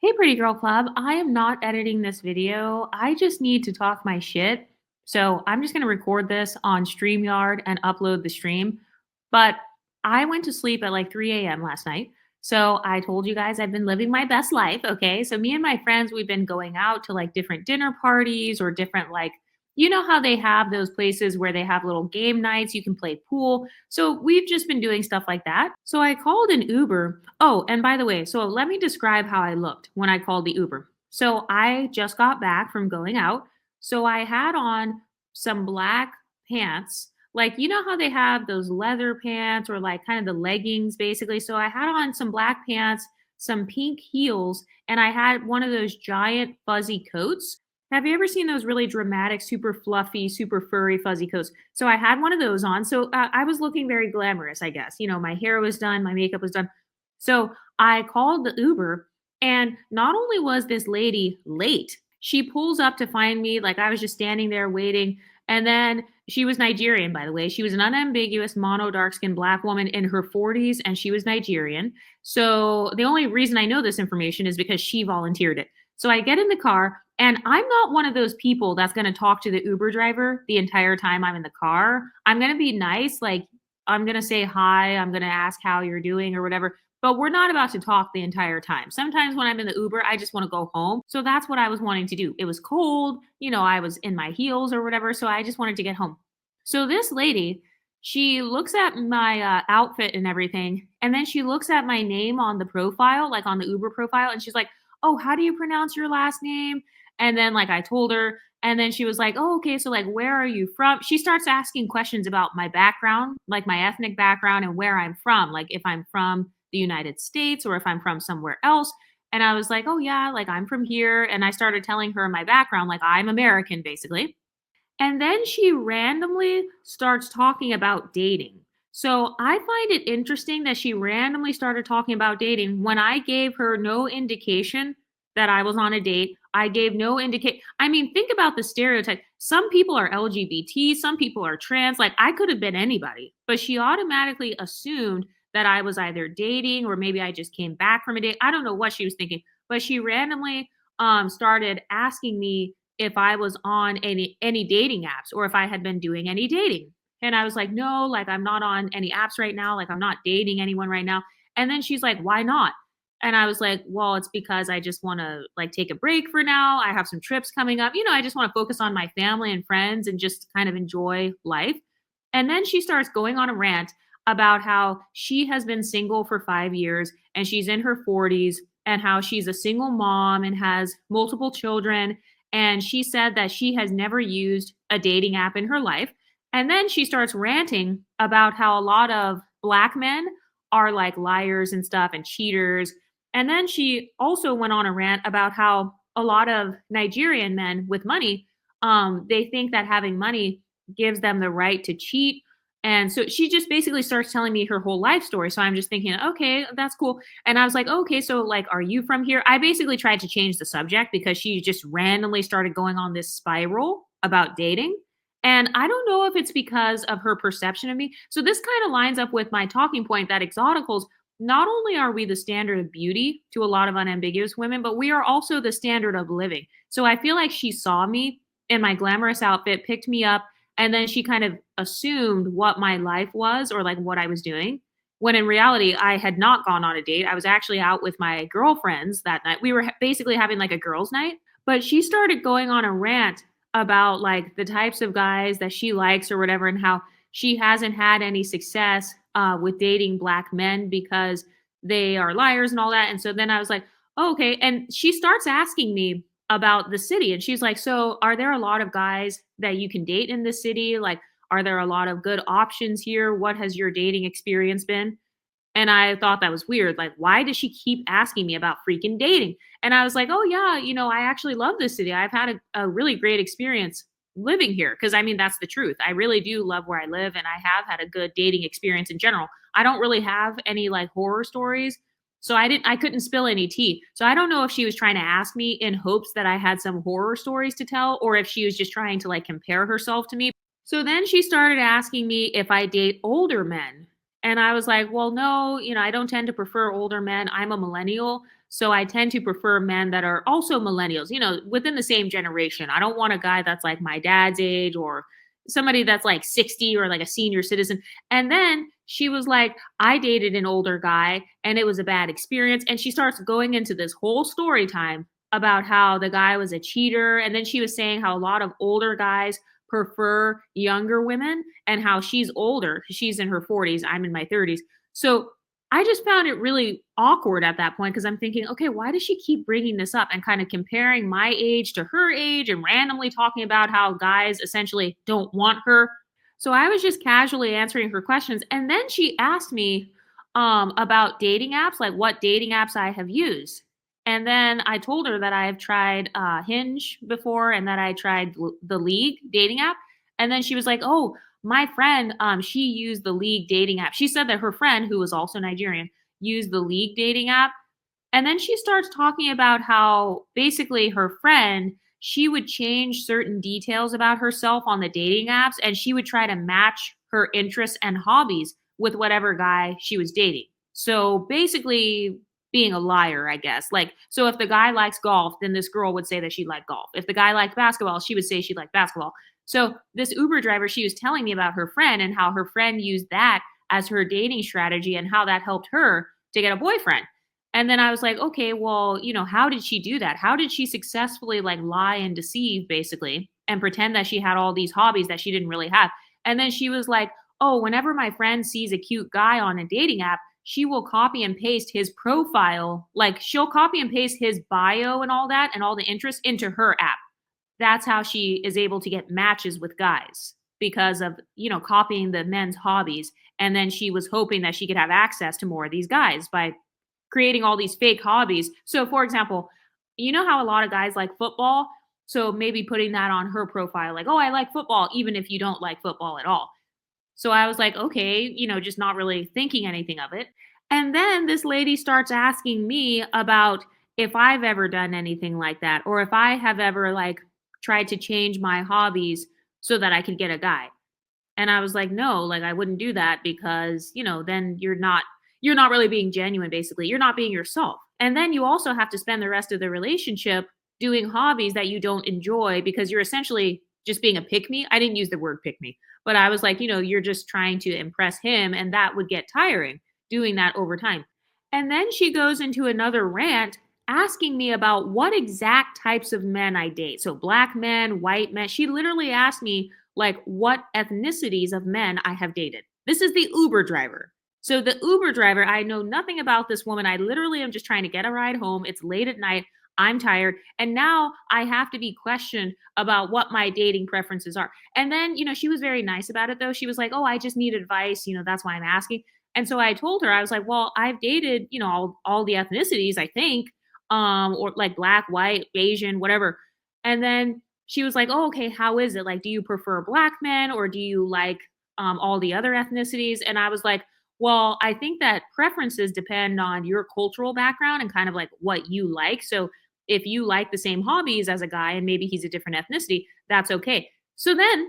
Hey, Pretty Girl Club. I am not editing this video. I just need to talk my shit. So I'm just going to record this on StreamYard and upload the stream. But I went to sleep at like 3 a.m. last night. So I told you guys I've been living my best life. Okay. So me and my friends, we've been going out to like different dinner parties or different, like, you know how they have those places where they have little game nights, you can play pool. So we've just been doing stuff like that. So I called an Uber. Oh, and by the way, so let me describe how I looked when I called the Uber. So I just got back from going out. So I had on some black pants. Like, you know how they have those leather pants or like kind of the leggings basically. So I had on some black pants, some pink heels, and I had one of those giant fuzzy coats. Have you ever seen those really dramatic, super fluffy, super furry, fuzzy coats? So I had one of those on. So I was looking very glamorous, I guess. You know, my hair was done, my makeup was done. So I called the Uber, and not only was this lady late, she pulls up to find me. Like I was just standing there waiting. And then she was Nigerian, by the way. She was an unambiguous mono dark skinned black woman in her 40s, and she was Nigerian. So the only reason I know this information is because she volunteered it. So I get in the car, and I'm not one of those people that's going to talk to the Uber driver the entire time I'm in the car. I'm going to be nice. Like, I'm going to say hi. I'm going to ask how you're doing or whatever. But we're not about to talk the entire time. Sometimes when I'm in the Uber, I just want to go home. So that's what I was wanting to do. It was cold. You know, I was in my heels or whatever. So I just wanted to get home. So this lady, she looks at my outfit and everything. And then she looks at my name on the profile, like on the Uber profile. And she's like, "Oh, how do you pronounce your last name?" And then like I told her, and then she was like, "Oh, okay, so like where are you from?" She starts asking questions about my background, like my ethnic background and where I'm from, like if I'm from the United States or if I'm from somewhere else. And I was like, "Oh yeah, like I'm from here." And I started telling her my background, like I'm American basically. And then she randomly starts talking about dating. So I find it interesting that she randomly started talking about dating when I gave her no indication that I was on a date. I gave no indicate. I mean, think about the stereotype. Some people are LGBT, some people are trans. Like I could have been anybody, but she automatically assumed that I was either dating or maybe I just came back from a date. I don't know what she was thinking, but she randomly started asking me if I was on any dating apps or if I had been doing any dating. And I was like, "No, like I'm not on any apps right now. Like I'm not dating anyone right now." And then she's like, "Why not?" And I was like, "Well, it's because I just want to like take a break for now. I have some trips coming up. You know, I just want to focus on my family and friends and just kind of enjoy life." And then she starts going on a rant about how she has been single for 5 years and she's in her 40s and how she's a single mom and has multiple children, and she said that she has never used a dating app in her life. And then she starts ranting about how a lot of black men are like liars and stuff and cheaters. And then she also went on a rant about how a lot of Nigerian men with money, they think that having money gives them the right to cheat. And so she just basically starts telling me her whole life story. So I'm just thinking, okay, that's cool. And I was like, okay, so like, are you from here? I basically tried to change the subject because she just randomly started going on this spiral about dating. And I don't know if it's because of her perception of me. So this kind of lines up with my talking point that Exoticals, not only are we the standard of beauty to a lot of unambiguous women, but we are also the standard of living. So I feel like she saw me in my glamorous outfit, picked me up, and then she kind of assumed what my life was or like what I was doing. When in reality, I had not gone on a date. I was actually out with my girlfriends that night. We were basically having like a girls' night, but she started going on a rant about like the types of guys that she likes or whatever, and how she hasn't had any success with dating black men because they are liars and all that. And so then I was like, oh, okay. And she starts asking me about the city. And she's like, "So, are there a lot of guys that you can date in the city? Like, are there a lot of good options here? What has your dating experience been?" And I thought that was weird. Like, why does she keep asking me about freaking dating? And I was like, "Oh, yeah, you know, I actually love this city. I've had a really great experience living here." Cause I mean, that's the truth. I really do love where I live and I have had a good dating experience in general. I don't really have any like horror stories. So I couldn't spill any tea. So I don't know if she was trying to ask me in hopes that I had some horror stories to tell or if she was just trying to like compare herself to me. So then she started asking me if I date older men. And I was like, "Well, no, you know, I don't tend to prefer older men. I'm a millennial." So I tend to prefer men that are also millennials, within the same generation. I don't want a guy that's like my dad's age or somebody that's like 60 or like a senior citizen. And then she was like, I dated an older guy and it was a bad experience. And she starts going into this whole story time about how the guy was a cheater. And then she was saying how a lot of older guys prefer younger women and how she's older. She's in her 40s. I'm in my 30s. So I just found it really awkward at that point because I'm thinking, okay, why does she keep bringing this up and kind of comparing my age to her age and randomly talking about how guys essentially don't want her? So I was just casually answering her questions. And then she asked me about dating apps, like what dating apps I have used. And then I told her that I have tried Hinge before and that I tried the League dating app. And then she was like, oh, my friend, she used the League dating app. She said that her friend, who was also Nigerian, used the League dating app. And then she starts talking about how basically her friend, she would change certain details about herself on the dating apps and she would try to match her interests and hobbies with whatever guy she was dating. So basically being a liar, I guess. Like, so if the guy likes golf, then this girl would say that she liked golf. If the guy liked basketball, she would say she liked basketball. So this Uber driver, she was telling me about her friend and how her friend used that as her dating strategy and how that helped her to get a boyfriend. And then I was like, okay, well, how did she do that? How did she successfully like lie and deceive basically and pretend that she had all these hobbies that she didn't really have? And then she was like, oh, whenever my friend sees a cute guy on a dating app, she will copy and paste his profile. Like she'll copy and paste his bio and all that and all the interests into her app. That's how she is able to get matches with guys because of, copying the men's hobbies. And then she was hoping that she could have access to more of these guys by creating all these fake hobbies. So, for example, you know how a lot of guys like football? So maybe putting that on her profile, like, oh, I like football, even if you don't like football at all. So I was like, okay, just not really thinking anything of it. And then this lady starts asking me about if I've ever done anything like that or if I have ever like tried to change my hobbies so that I could get a guy. And I was like, "No, like I wouldn't do that because, then you're not really being genuine basically. You're not being yourself. And then you also have to spend the rest of the relationship doing hobbies that you don't enjoy because you're essentially just being a pick me. I didn't use the word pick me, but I was like, you're just trying to impress him and that would get tiring doing that over time." And then she goes into another rant asking me about what exact types of men I date. So black men, white men. She literally asked me like what ethnicities of men I have dated. This is the Uber driver. So the Uber driver, I know nothing about this woman. I literally am just trying to get a ride home. It's late at night. I'm tired. And now I have to be questioned about what my dating preferences are. And then, she was very nice about it though. She was like, oh, I just need advice. That's why I'm asking. And so I told her, I was like, well, I've dated, all the ethnicities, I think, or like black, white, Asian, whatever. And then she was like, oh, okay, how is it? Like, do you prefer black men or do you like all the other ethnicities? And I was like, well, I think that preferences depend on your cultural background and kind of like what you like. So if you like the same hobbies as a guy and maybe he's a different ethnicity, that's okay. So then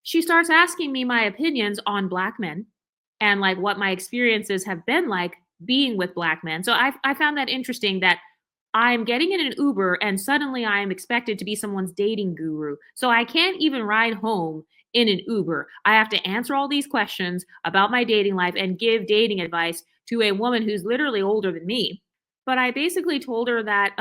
she starts asking me my opinions on black men and like what my experiences have been like being with black men. So I found that interesting that I'm getting in an Uber and suddenly I am expected to be someone's dating guru. So I can't even ride home in an Uber. I have to answer all these questions about my dating life and give dating advice to a woman who's literally older than me. But I basically told her that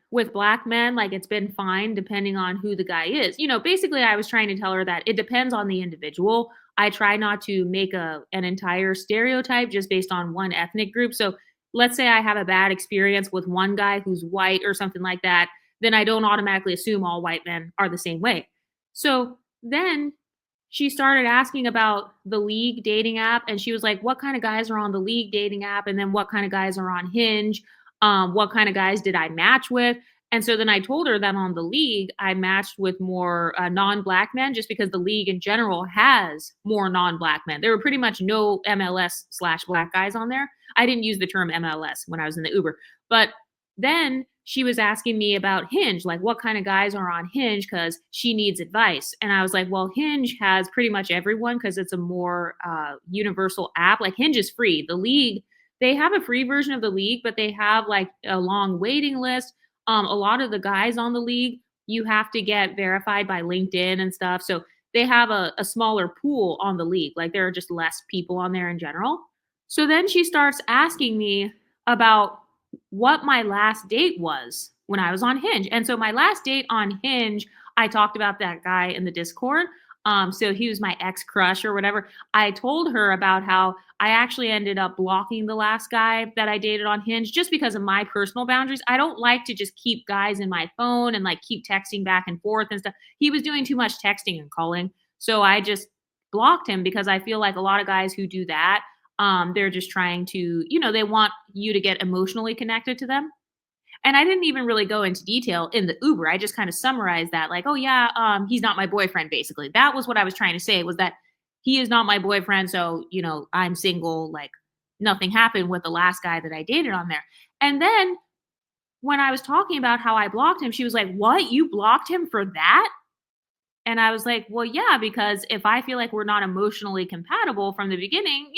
with black men, like it's been fine depending on who the guy is. Basically I was trying to tell her that it depends on the individual. I try not to make an entire stereotype just based on one ethnic group. So let's say I have a bad experience with one guy who's white or something like that, then I don't automatically assume all white men are the same way. So then she started asking about the League dating app and she was like, what kind of guys are on the League dating app? And then what kind of guys are on Hinge? What kind of guys did I match with? And so then I told her that on the League, I matched with more non-black men just because the League in general has more non-black men. There were pretty much no MLS/black guys on there. I didn't use the term MLS when I was in the Uber. But then she was asking me about Hinge, like what kind of guys are on Hinge because she needs advice. And I was like, well, Hinge has pretty much everyone because it's a more universal app. Like Hinge is free. The League they have a free version of the league, but they have like a long waiting list. A lot of the guys on the league, you have to get verified by LinkedIn and stuff. So they have a smaller pool on the league. Like there are just less people on there in general. So then she starts asking me about what my last date was when I was on Hinge. And so my last date on Hinge, I talked about that guy in the Discord. So he was my ex crush or whatever. I told her about how I actually ended up blocking the last guy that I dated on Hinge just because of my personal boundaries. I don't like to just keep guys in my phone and like keep texting back and forth and stuff. He was doing too much texting and calling. So I just blocked him because I feel like a lot of guys who do that, they're just trying to, they want you to get emotionally connected to them. And I didn't even really go into detail in the Uber. I just kind of summarized that like, "Oh yeah, he's not my boyfriend," basically. That was what I was trying to say, was that he is not my boyfriend, so, I'm single, like nothing happened with the last guy that I dated on there. And then when I was talking about how I blocked him, she was like, "What? You blocked him for that?" And I was like, "Well, yeah, because if I feel like we're not emotionally compatible from the beginning,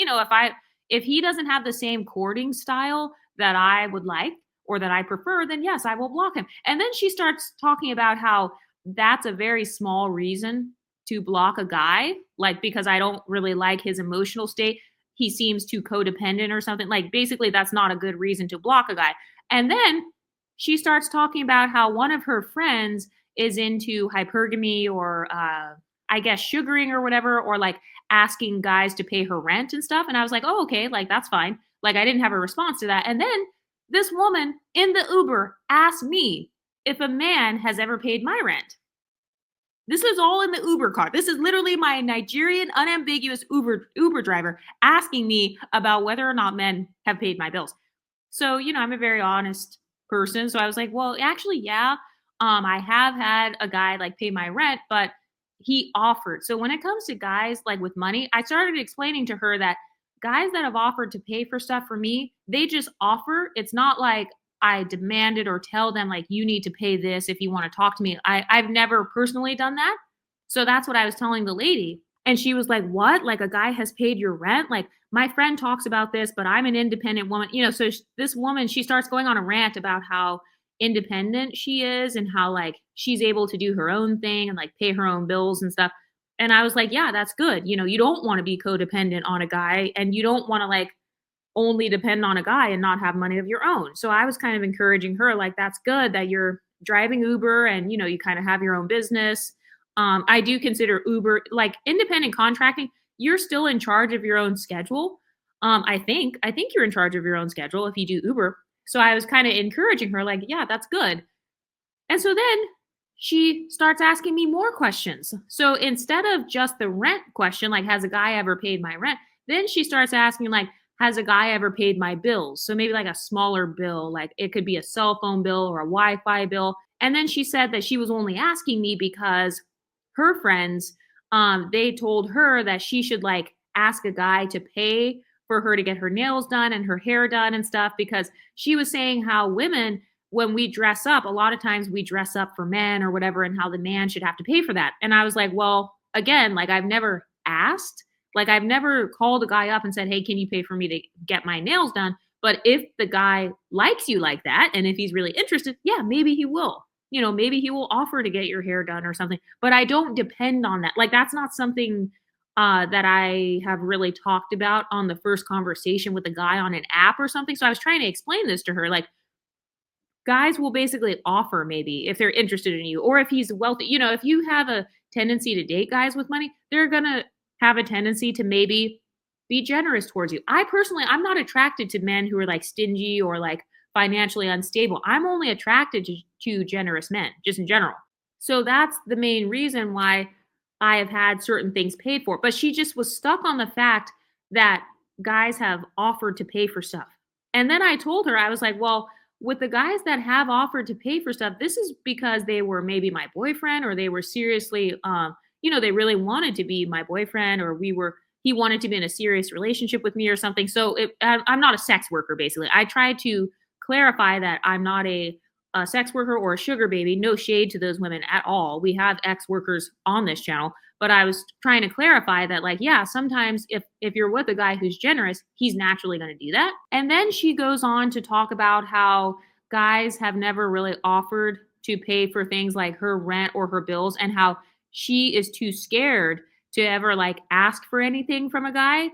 if he doesn't have the same courting style that I would like or that I prefer, then yes, I will block him." And then she starts talking about how that's a very small reason to block a guy, like because I don't really like his emotional state. He seems too codependent or something. Like basically that's not a good reason to block a guy. And then she starts talking about how one of her friends is into hypergamy or I guess sugaring or whatever, or like asking guys to pay her rent and stuff. And I was like, "Oh, okay, like that's fine." Like I didn't have a response to that. And then this woman in the Uber asked me if a man has ever paid my rent. This is all in the Uber car. This is literally my Nigerian unambiguous Uber driver asking me about whether or not men have paid my bills. So, I'm a very honest person. So I was like, "Well, actually, yeah. I have had a guy like pay my rent, but he offered." So when it comes to guys like with money, I started explaining to her that guys that have offered to pay for stuff for me, they just offer. It's not like I demanded or tell them like you need to pay this if you want to talk to me. I've never personally done that. So that's what I was telling the lady. And she was like, "What? Like a guy has paid your rent?" Like my friend talks about this, but I'm an independent woman. So this woman, she starts going on a rant about how independent she is and how like she's able to do her own thing and like pay her own bills and stuff. And I was like, "Yeah, that's good. You don't want to be codependent on a guy and you don't want to like only depend on a guy and not have money of your own." So I was kind of encouraging her, like, "That's good that you're driving Uber and, you kind of have your own business." I do consider Uber like independent contracting. You're still in charge of your own schedule. I think you're in charge of your own schedule if you do Uber. So I was kind of encouraging her, like, "Yeah, that's good." And so then she starts asking me more questions. So instead of just the rent question, like, has a guy ever paid my rent? Then she starts asking, like, has a guy ever paid my bills? So maybe like a smaller bill, like it could be a cell phone bill or a Wi Fi bill. And then she said that she was only asking me because her friends, they told her that she should like ask a guy to pay for her to get her nails done and her hair done and stuff because she was saying how women, when we dress up, a lot of times we dress up for men or whatever, and how the man should have to pay for that. And I was like, "Well, again, like I've never asked, like I've never called a guy up and said, 'Hey, can you pay for me to get my nails done?' But if the guy likes you like that, and if he's really interested, yeah, maybe he will. Maybe he will offer to get your hair done or something. But I don't depend on that. Like that's not something that I have really talked about on the first conversation with a guy on an app or something. So I was trying to explain this to her, like guys will basically offer maybe if they're interested in you or if he's wealthy. If you have a tendency to date guys with money, they're going to have a tendency to maybe be generous towards you. I'm not attracted to men who are like stingy or like financially unstable. I'm only attracted to generous men just in general. So that's the main reason why I have had certain things paid for. But she just was stuck on the fact that guys have offered to pay for stuff. And then I told her, I was like, "Well, with the guys that have offered to pay for stuff, this is because they were maybe my boyfriend or they were seriously, they really wanted to be my boyfriend or he wanted to be in a serious relationship with me or something." So I'm not a sex worker, basically. I tried to clarify that I'm not a a sex worker or a sugar baby. No shade to those women at all. We have ex workers on this channel, but I was trying to clarify that, like, yeah, sometimes if you're with a guy who's generous, he's naturally going to do that. And then she goes on to talk about how guys have never really offered to pay for things like her rent or her bills, and how she is too scared to ever like ask for anything from a guy.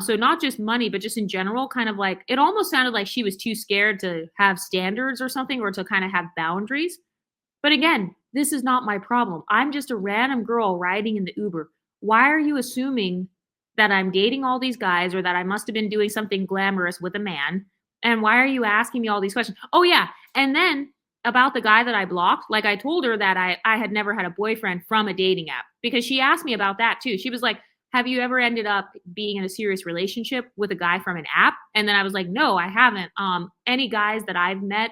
So not just money, but just in general, kind of like it almost sounded like she was too scared to have standards or something, or to kind of have boundaries. But again, this is not my problem. I'm just a random girl riding in the Uber. Why are you assuming that I'm dating all these guys, or that I must have been doing something glamorous with a man? And why are you asking me all these questions? Oh, yeah. And then about the guy that I blocked, like I told her that I had never had a boyfriend from a dating app, because she asked me about that too. She was like, have you ever ended up being in a serious relationship with a guy from an app? And then I was like, no, I haven't. Any guys that I've met,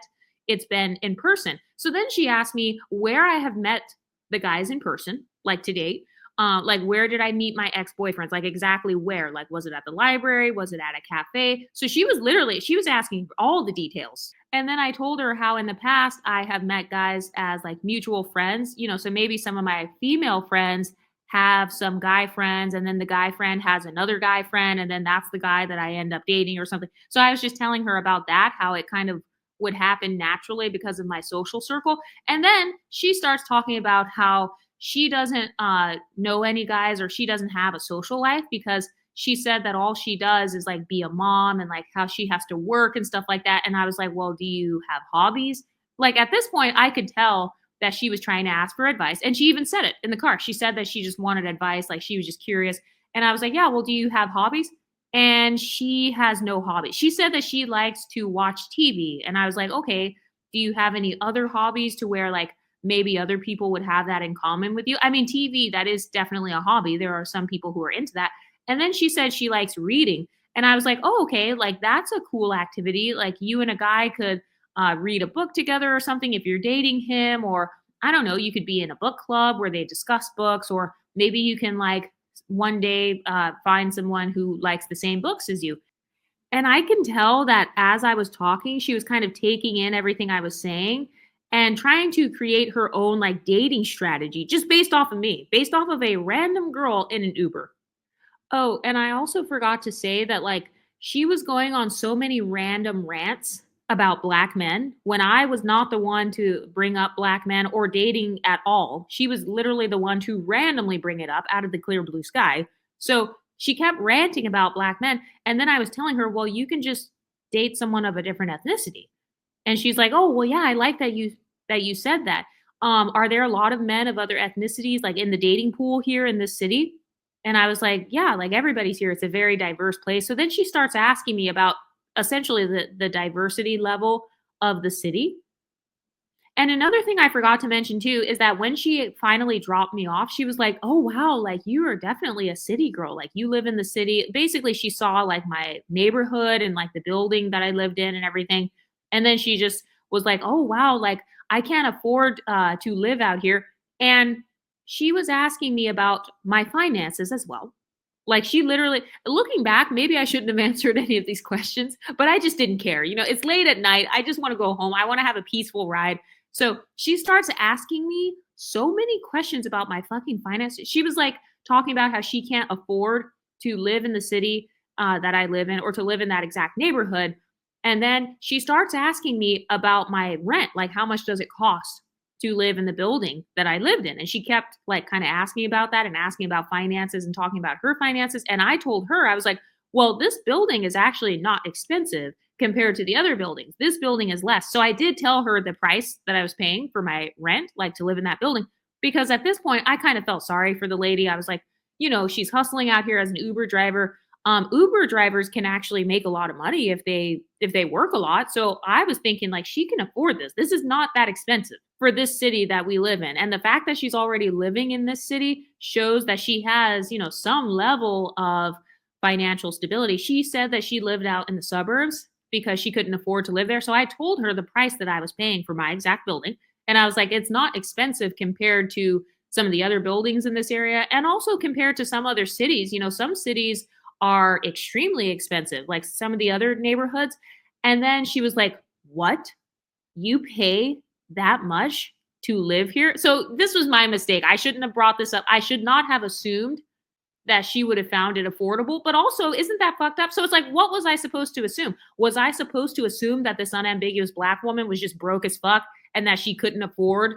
it's been in person. So then she asked me where I have met the guys in person, like to date. Like, where did I meet my ex-boyfriends? Like, exactly where? Like, was it at the library? Was it at a cafe? So she was asking all the details. And then I told her how in the past I have met guys as like mutual friends, so maybe some of my female friends have some guy friends, and then the guy friend has another guy friend, and then that's the guy that I end up dating or something. So I was just telling her about that, how it kind of would happen naturally because of my social circle. And then she starts talking about how she doesn't know any guys, or she doesn't have a social life, because she said that all she does is like be a mom, and like how she has to work and stuff like that. And I was like, well, do you have hobbies? Like at this point, I could tell that she was trying to ask for advice. And she even said it in the car. She said that she just wanted advice, like she was just curious. And I was like, yeah, well, do you have hobbies? And she has no hobbies. She said that she likes to watch TV. And I was like, okay, do you have any other hobbies to where like maybe other people would have that in common with you? I mean, TV, that is definitely a hobby. There are some people who are into that. And then she said she likes reading. And I was like, oh, okay, like that's a cool activity. Like you and a guy could read a book together or something if you're dating him, or I don't know, you could be in a book club where they discuss books, or maybe you can like one day find someone who likes the same books as you. And I can tell that as I was talking, she was kind of taking in everything I was saying and trying to create her own like dating strategy just based off of me, based off of a random girl in an Uber. Oh, and I also forgot to say that, like, she was going on so many random rants about black men when I was not the one to bring up black men or dating at all. She was literally the one to randomly bring it up out of the clear blue sky. So she kept ranting about black men. And then I was telling her, well, you can just date someone of a different ethnicity. And she's like, "Oh, well, yeah, I like that you said that. Are there a lot of men of other ethnicities like in the dating pool here in this city?" And I was like, "Yeah, like everybody's here. It's a very diverse place." So then she starts asking me about essentially the diversity level of the city. And another thing I forgot to mention too is that when she finally dropped me off, she was like, "Oh wow, like you are definitely a city girl. Like you live in the city." Basically, she saw like my neighborhood and like the building that I lived in and everything. And then she just was like, "Oh wow, like I can't afford to live out here." And she was asking me about my finances as well. Like she literally, looking back, maybe I shouldn't have answered any of these questions, but I just didn't care. It's late at night. I just want to go home. I want to have a peaceful ride. So she starts asking me so many questions about my fucking finances. She was like talking about how she can't afford to live in the city that I live in, or to live in that exact neighborhood. And then she starts asking me about my rent, like how much does it cost to live in the building that I lived in. And she kept like kind of asking about that and asking about finances and talking about her finances. And I told her, I was like, well, this building is actually not expensive compared to the other buildings. This building is less. So I did tell her the price that I was paying for my rent, like to live in that building, because at this point I kind of felt sorry for the lady. I was like, she's hustling out here as an Uber driver. Uber drivers can actually make a lot of money if they work a lot. So I was thinking like she can afford this. This is not that expensive for this city that we live in. And the fact that she's already living in this city shows that she has, some level of financial stability. She said that she lived out in the suburbs because she couldn't afford to live there. So I told her the price that I was paying for my exact building. And I was like, it's not expensive compared to some of the other buildings in this area, and also compared to some other cities. Some cities are extremely expensive, like some of the other neighborhoods. And then she was like, "What?" you pay that much to live here? So this was my mistake. I shouldn't have brought this up. I should not have assumed that she would have found it affordable, but also, isn't that fucked up? So it's like, what was I supposed to assume? Was I supposed to assume that this unambiguous Black woman was just broke as fuck and that she couldn't afford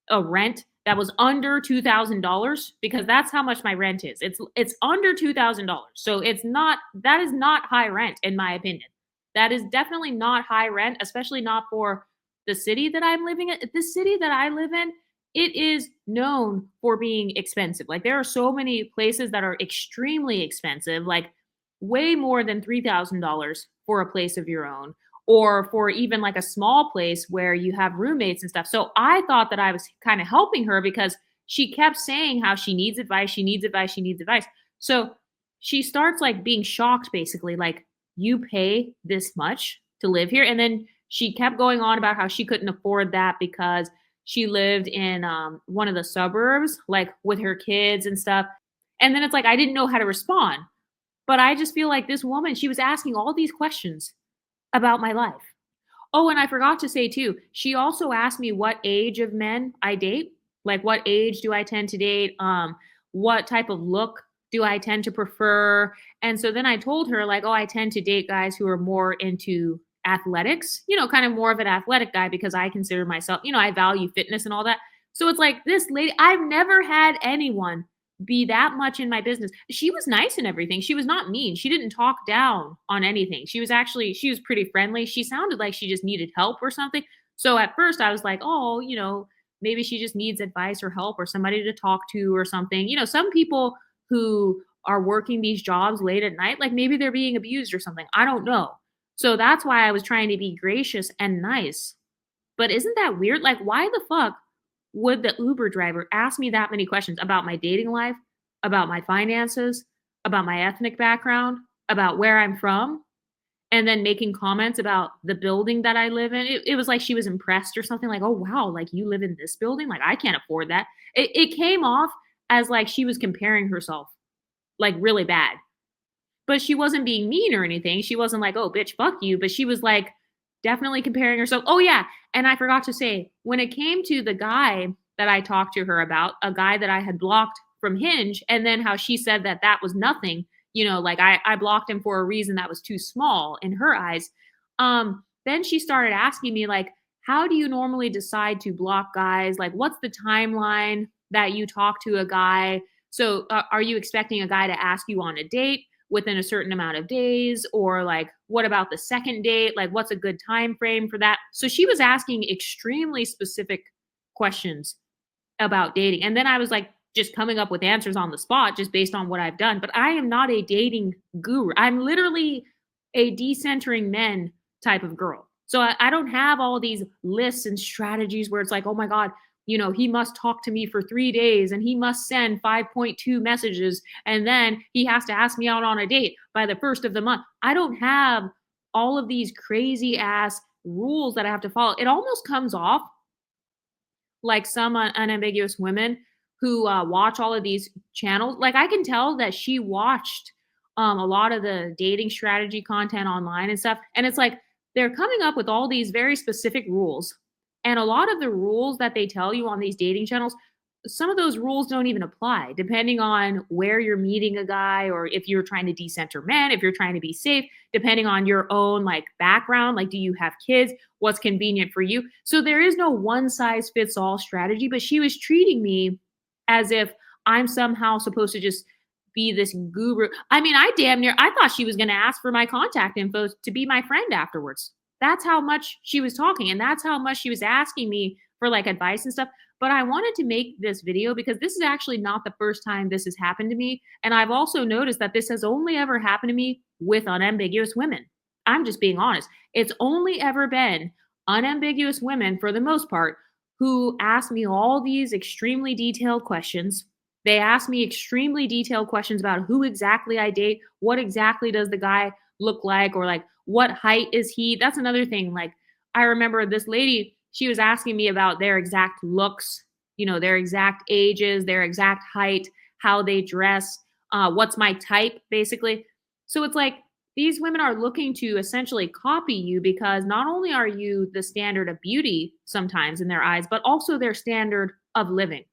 a rent that was under $2,000? Because that's how much my rent is. It's under $2,000. So it's not, that is not high rent in my opinion. That is definitely not high rent, especially not for the city that I'm living in. The city that I live in, it is known for being expensive. Like there are so many places that are extremely expensive, like way more than $3,000 for a place of your own, or for even like a small place where you have roommates and stuff. So I thought that I was kind of helping her because she kept saying how she needs advice, she needs advice, she needs advice. So she starts like being shocked basically, like, you pay this much to live here? And then she kept going on about how she couldn't afford that because she lived in one of the suburbs, like with her kids and stuff. And then it's like, I didn't know how to respond. But I just feel like this woman, she was asking all these questions about my life. Oh, and I forgot to say too, she also asked me what age of men I date. Like what age do I tend to date? What type of look do I tend to prefer? And so then I told her like, oh, I tend to date guys who are more into athletics, kind of more of an athletic guy because I consider myself, I value fitness and all that. So it's like this lady, I've never had anyone be that much in my business. She was nice and everything. She was not mean. She didn't talk down on anything. She was pretty friendly. She sounded like she just needed help or something. So at first I was like, oh, maybe she just needs advice or help or somebody to talk to or something. Some people who are working these jobs late at night, like maybe they're being abused or something. I don't know. So that's why I was trying to be gracious and nice. But isn't that weird? Like, why the fuck would the Uber driver ask me that many questions about my dating life, about my finances, about my ethnic background, about where I'm from, and then making comments about the building that I live in? It was like she was impressed or something, like, oh, wow, like you live in this building? Like, I can't afford that. It came off as like she was comparing herself, like really bad. But she wasn't being mean or anything. She wasn't like, "Oh, bitch, fuck you," but she was, like, definitely comparing herself. Oh, yeah, and I forgot to say, when it came to the guy that I talked to her about, a guy that I had blocked from Hinge, and then how she said that that was nothing, like, I blocked him for a reason that was too small in her eyes. Then she started asking me, like, "How do you normally decide to block guys? Like, what's the timeline that you talk to a guy? So, are you expecting a guy to ask you on a date within a certain amount of days, or like what about the second date, like what's a good time frame for that?" So she was asking extremely specific questions about dating, and then I was like just coming up with answers on the spot just based on what I've done. But I am not a dating guru. I'm literally a decentering men type of girl. So I don't have all these lists and strategies where it's like, oh my God, he must talk to me for 3 days and he must send 5.2 messages and then he has to ask me out on a date by the first of the month. I don't have all of these crazy ass rules that I have to follow. It almost comes off like some unambiguous women who watch all of these channels. Like I can tell that she watched a lot of the dating strategy content online and stuff. And it's like they're coming up with all these very specific rules. And a lot of the rules that they tell you on these dating channels, some of those rules don't even apply depending on where you're meeting a guy, or if you're trying to decenter men, if you're trying to be safe, depending on your own like background, like do you have kids, what's convenient for you. So there is no one size fits all strategy, but she was treating me as if I'm somehow supposed to just be this guru. I mean, I thought she was going to ask for my contact info to be my friend afterwards. That's how much she was talking, and that's how much she was asking me for like advice and stuff. But I wanted to make this video because this is actually not the first time this has happened to me. And I've also noticed that this has only ever happened to me with unambiguous women. I'm just being honest. It's only ever been unambiguous women, for the most part, who ask me all these extremely detailed questions. They ask me extremely detailed questions about who exactly I date, what exactly does the guy look like, or like what height is he. That's another thing. Like I remember this lady, she was asking me about their exact looks, their exact ages, their exact height, how they dress, what's my type, basically. So it's like, These women are looking to essentially copy you because not only are you the standard of beauty sometimes in their eyes, but also their standard of living.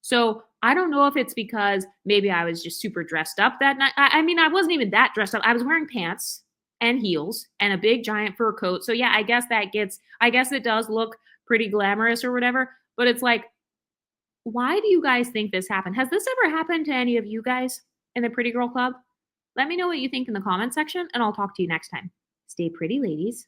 So I don't know if it's because maybe I was just super dressed up that night. I mean, I wasn't even that dressed up. I was wearing pants and heels and a big giant fur coat. So yeah, I guess it does look pretty glamorous or whatever. But it's like, why do you guys think this happened? Has this ever happened to any of you guys in the Pretty Girl Club? Let me know what you think in the comment section, and I'll talk to you next time. Stay pretty, ladies.